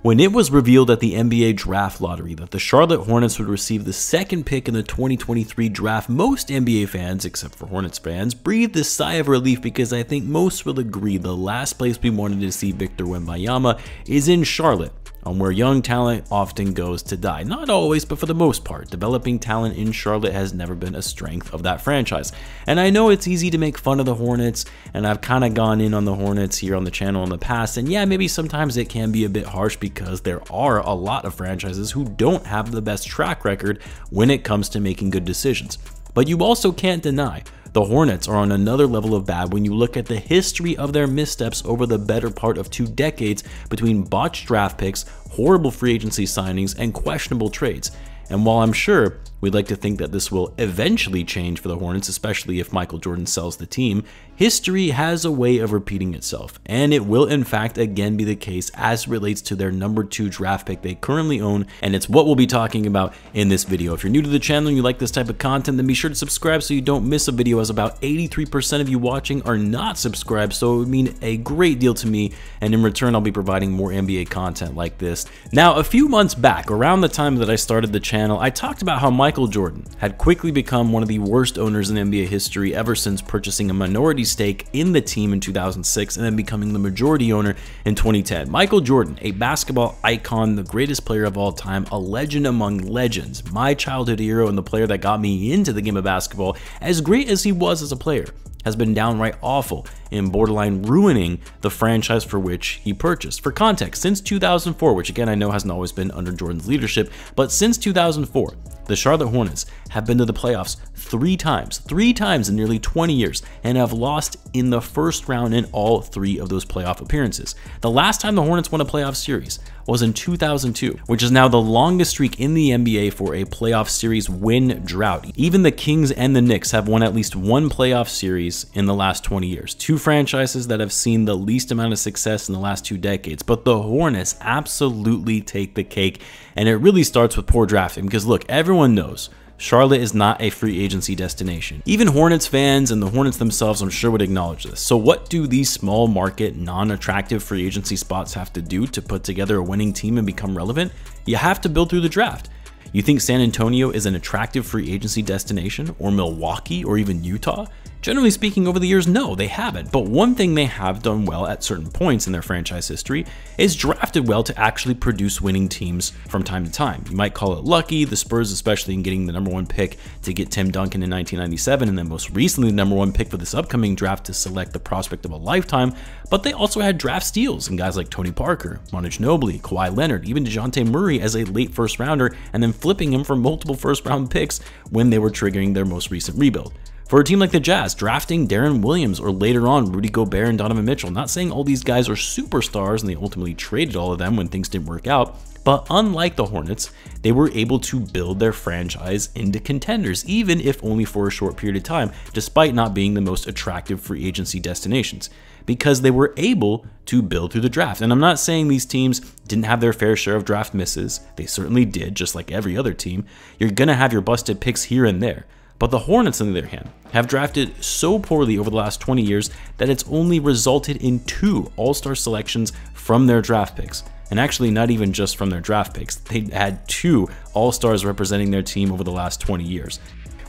When it was revealed at the NBA draft lottery that the Charlotte Hornets would receive the second pick in the 2023 draft, most NBA fans, except for Hornets fans, breathed a sigh of relief because I think most will agree the last place we wanted to see Victor Wembanyama is in Charlotte, on where young talent often goes to die. Not always, but for the most part, developing talent in Charlotte has never been a strength of that franchise. And I know it's easy to make fun of the Hornets, and I've kind of gone in on the Hornets here on the channel in the past, and yeah, maybe sometimes it can be a bit harsh because there are a lot of franchises who don't have the best track record when it comes to making good decisions. But you also can't deny the Hornets are on another level of bad when you look at the history of their missteps over the better part of 2 decades between botched draft picks, horrible free agency signings, and questionable trades. And while I'm sure we'd like to think that this will eventually change for the Hornets, especially if Michael Jordan sells the team, history has a way of repeating itself, and it will in fact again be the case as it relates to their number 2 draft pick they currently own, and it's what we'll be talking about in this video. If you're new to the channel and you like this type of content, then be sure to subscribe so you don't miss a video, as about 83% of you watching are not subscribed, so it would mean a great deal to me, and in return I'll be providing more NBA content like this. Now, a few months back, around the time that I started the channel, I talked about how Michael Jordan had quickly become one of the worst owners in NBA history ever since purchasing a minority stake in the team in 2006 and then becoming the majority owner in 2010. Michael Jordan, a basketball icon, the greatest player of all time, a legend among legends, my childhood hero and the player that got me into the game of basketball, as great as he was as a player, has been downright awful in borderline ruining the franchise for which he purchased. For context, since 2004, which again I know hasn't always been under Jordan's leadership, but since 2004, the Charlotte Hornets have been to the playoffs 3 times in nearly 20 years, and have lost in the first round in all 3 of those playoff appearances. The last time the Hornets won a playoff series was in 2002, which is now the longest streak in the NBA for a playoff series win drought. Even the Kings and the Knicks have won at least 1 playoff series in the last 20 years. 2 franchises that have seen the least amount of success in the last 2 decades, but the Hornets absolutely take the cake, and it really starts with poor drafting because look, everyone knows Charlotte is not a free agency destination. Even Hornets fans and the Hornets themselves, I'm sure, would acknowledge this. So what do these small market, non-attractive free agency spots have to do to put together a winning team and become relevant? You have to build through the draft. You think San Antonio is an attractive free agency destination, or Milwaukee, or even Utah? Generally speaking, over the years, no, they haven't. But one thing they have done well at certain points in their franchise history is drafted well to actually produce winning teams from time to time. You might call it lucky, the Spurs especially in getting the number 1 pick to get Tim Duncan in 1997, and then most recently the number 1 pick for this upcoming draft to select the prospect of a lifetime, but they also had draft steals in guys like Tony Parker, Manu Ginobili, Kawhi Leonard, even DeJounte Murray as a late first rounder, and then flipping him for multiple first round picks when they were triggering their most recent rebuild. For a team like the Jazz, drafting Darren Williams or later on Rudy Gobert and Donovan Mitchell, not saying all these guys are superstars and they ultimately traded all of them when things didn't work out, but unlike the Hornets, they were able to build their franchise into contenders, even if only for a short period of time, despite not being the most attractive free agency destinations, because they were able to build through the draft. And I'm not saying these teams didn't have their fair share of draft misses. They certainly did, just like every other team. You're gonna have your busted picks here and there. But the Hornets, on the other hand, have drafted so poorly over the last 20 years that it's only resulted in 2 all-star selections from their draft picks. And actually not even just from their draft picks. They had 2 all-stars representing their team over the last 20 years,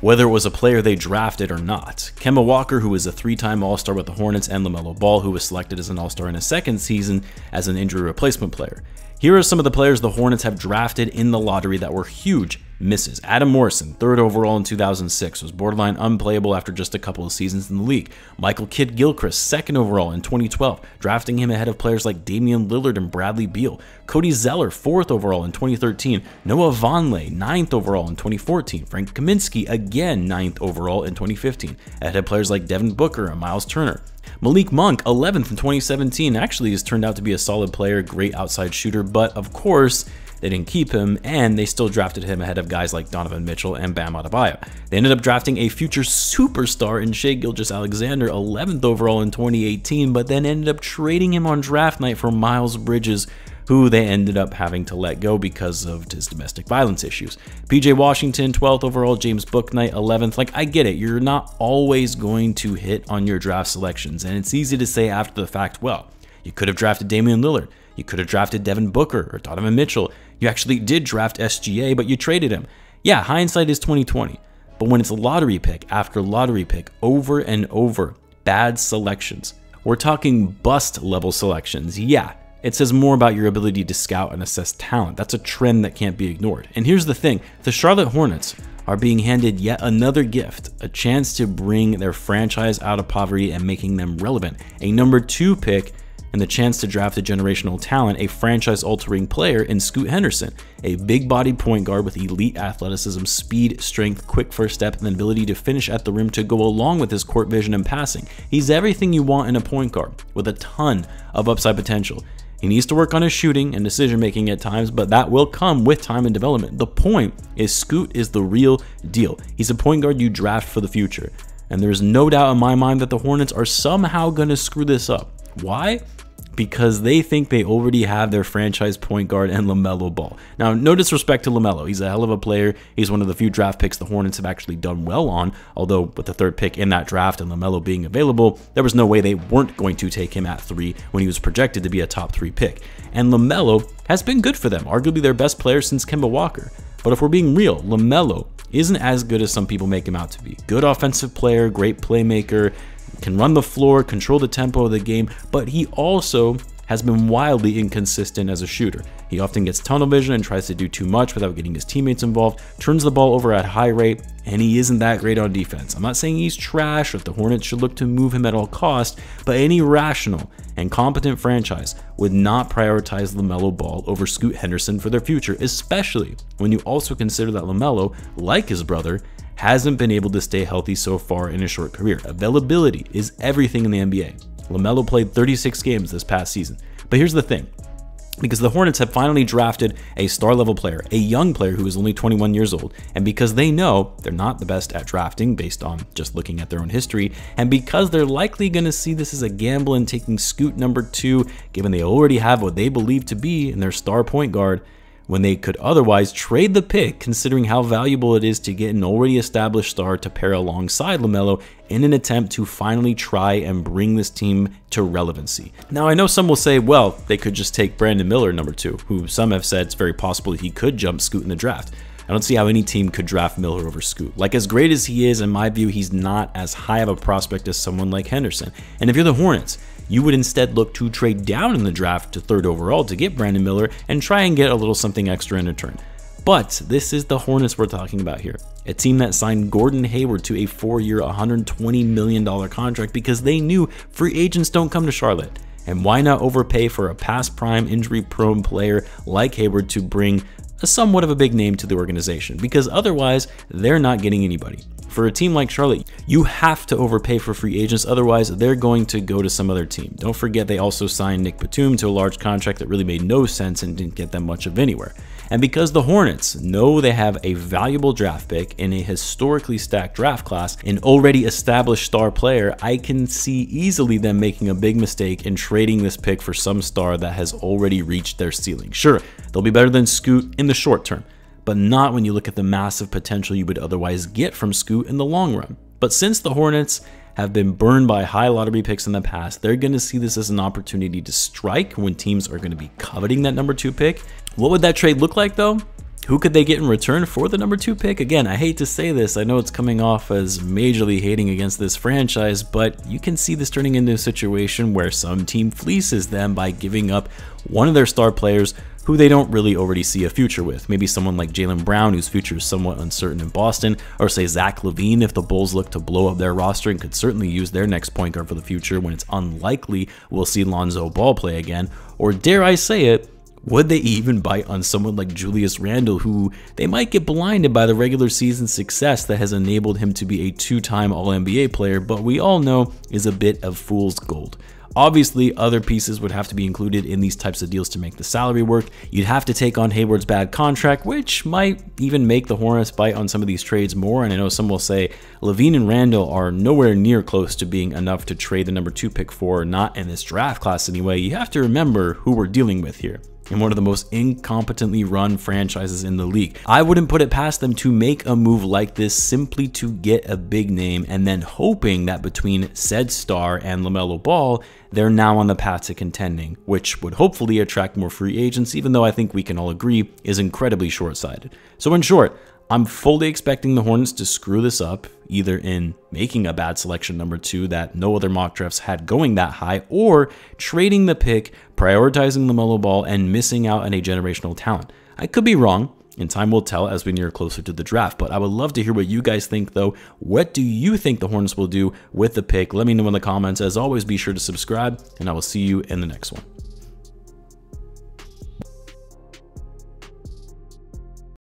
whether it was a player they drafted or not. Kemba Walker, who was a 3-time all-star with the Hornets, and LaMelo Ball, who was selected as an all-star in his second season as an injury replacement player. Here are some of the players the Hornets have drafted in the lottery that were huge misses. Adam Morrison, 3rd overall in 2006, was borderline unplayable after just a couple of seasons in the league. Michael Kidd-Gilchrist, 2nd overall in 2012, drafting him ahead of players like Damian Lillard and Bradley Beal. Cody Zeller, 4th overall in 2013. Noah Vonleh, 9th overall in 2014. Frank Kaminsky, again 9th overall in 2015, ahead of players like Devin Booker and Miles Turner. Malik Monk, 11th in 2017, actually has turned out to be a solid player, great outside shooter, but of course, they didn't keep him, and they still drafted him ahead of guys like Donovan Mitchell and Bam Adebayo. They ended up drafting a future superstar in Shai Gilgeous-Alexander, 11th overall in 2018, but then ended up trading him on draft night for Miles Bridges, who they ended up having to let go because of his domestic violence issues. PJ Washington, 12th overall, James Bouknight, 11th. Like, I get it, you're not always going to hit on your draft selections, and it's easy to say after the fact, well, you could have drafted Damian Lillard. You could have drafted Devin Booker or Donovan Mitchell. You actually did draft SGA, but you traded him. Yeah, hindsight is 2020. But when it's lottery pick after lottery pick over and over, bad selections. We're talking bust level selections. Yeah, it says more about your ability to scout and assess talent. That's a trend that can't be ignored. And here's the thing, the Charlotte Hornets are being handed yet another gift, a chance to bring their franchise out of poverty and making them relevant. A number 2 pick and the chance to draft a generational talent, a franchise-altering player in Scoot Henderson, a big-bodied point guard with elite athleticism, speed, strength, quick first step, and the ability to finish at the rim to go along with his court vision and passing. He's everything you want in a point guard, with a ton of upside potential. He needs to work on his shooting and decision-making at times, but that will come with time and development. The point is Scoot is the real deal. He's a point guard you draft for the future. And there's no doubt in my mind that the Hornets are somehow going to screw this up. Why? Because they think they already have their franchise point guard and LaMelo Ball. Now, no disrespect to LaMelo. He's a hell of a player. He's one of the few draft picks the Hornets have actually done well on, although with the 3rd pick in that draft and LaMelo being available, there was no way they weren't going to take him at 3 when he was projected to be a top 3 pick. And LaMelo has been good for them, arguably their best player since Kemba Walker. But if we're being real, LaMelo isn't as good as some people make him out to be. Good offensive player, great playmaker, can run the floor, control the tempo of the game, but he also has been wildly inconsistent as a shooter. He often gets tunnel vision and tries to do too much without getting his teammates involved, turns the ball over at high rate, and he isn't that great on defense. I'm not saying he's trash or if the Hornets should look to move him at all costs, but any rational and competent franchise would not prioritize LaMelo Ball over Scoot Henderson for their future, especially when you also consider that LaMelo, like his brother, hasn't been able to stay healthy so far in his short career. Availability is everything in the NBA. LaMelo played 36 games this past season. But here's the thing. Because the Hornets have finally drafted a star-level player, a young player who is only 21 years old, and because they know they're not the best at drafting based on just looking at their own history, and because they're likely going to see this as a gamble in taking Scoot number 2, given they already have what they believe to be in their star point guard, when they could otherwise trade the pick considering how valuable it is to get an already established star to pair alongside LaMelo in an attempt to finally try and bring this team to relevancy. Now, I know some will say, well, they could just take Brandon Miller number 2, who some have said it's very possible he could jump Scoot in the draft. I don't see how any team could draft Miller over Scoot. Like, as great as he is, in my view, he's not as high of a prospect as someone like Henderson. And if you're the Hornets, you would instead look to trade down in the draft to 3rd overall to get Brandon Miller and try and get a little something extra in return. But this is the Hornets we're talking about here. A team that signed Gordon Hayward to a 4-year, $120 million contract because they knew free agents don't come to Charlotte. And why not overpay for a past prime injury-prone player like Hayward to bring a somewhat of a big name to the organization? Because otherwise, they're not getting anybody. For a team like Charlotte, you have to overpay for free agents, otherwise they're going to go to some other team. Don't forget they also signed Nick Batum to a large contract that really made no sense and didn't get them much of anywhere. And because the Hornets know they have a valuable draft pick in a historically stacked draft class, an already established star player, I can see easily them making a big mistake in trading this pick for some star that has already reached their ceiling. Sure, they'll be better than Scoot in the short term, but not when you look at the massive potential you would otherwise get from Scoot in the long run. But since the Hornets have been burned by high lottery picks in the past, they're going to see this as an opportunity to strike when teams are going to be coveting that number 2 pick. What would that trade look like though? Who could they get in return for the number 2 pick? Again, I hate to say this. I know it's coming off as majorly hating against this franchise, but you can see this turning into a situation where some team fleeces them by giving up one of their star players who they don't really already see a future with. Maybe someone like Jaylen Brown, whose future is somewhat uncertain in Boston, or say Zach LaVine if the Bulls look to blow up their roster and could certainly use their next point guard for the future when it's unlikely we'll see Lonzo Ball play again. Or dare I say it, would they even bite on someone like Julius Randle, who they might get blinded by the regular season success that has enabled him to be a 2-time All-NBA player, but we all know is a bit of fool's gold. Obviously, other pieces would have to be included in these types of deals to make the salary work. You'd have to take on Hayward's bad contract, which might even make the Hornets bite on some of these trades more. And I know some will say LaVine and Randle are nowhere near close to being enough to trade the number 2 pick for, not in this draft class anyway. You have to remember who we're dealing with here. and one of the most incompetently run franchises in the league. I wouldn't put it past them to make a move like this simply to get a big name, and then hoping that between said star and LaMelo Ball, they're now on the path to contending, which would hopefully attract more free agents, even though I think we can all agree is incredibly short-sighted. So in short, I'm fully expecting the Hornets to screw this up, either in making a bad selection number 2 that no other mock drafts had going that high, or trading the pick, prioritizing LaMelo Ball, and missing out on a generational talent. I could be wrong, and time will tell as we near closer to the draft, but I would love to hear what you guys think though. What do you think the Hornets will do with the pick? Let me know in the comments. As always, be sure to subscribe, and I will see you in the next one.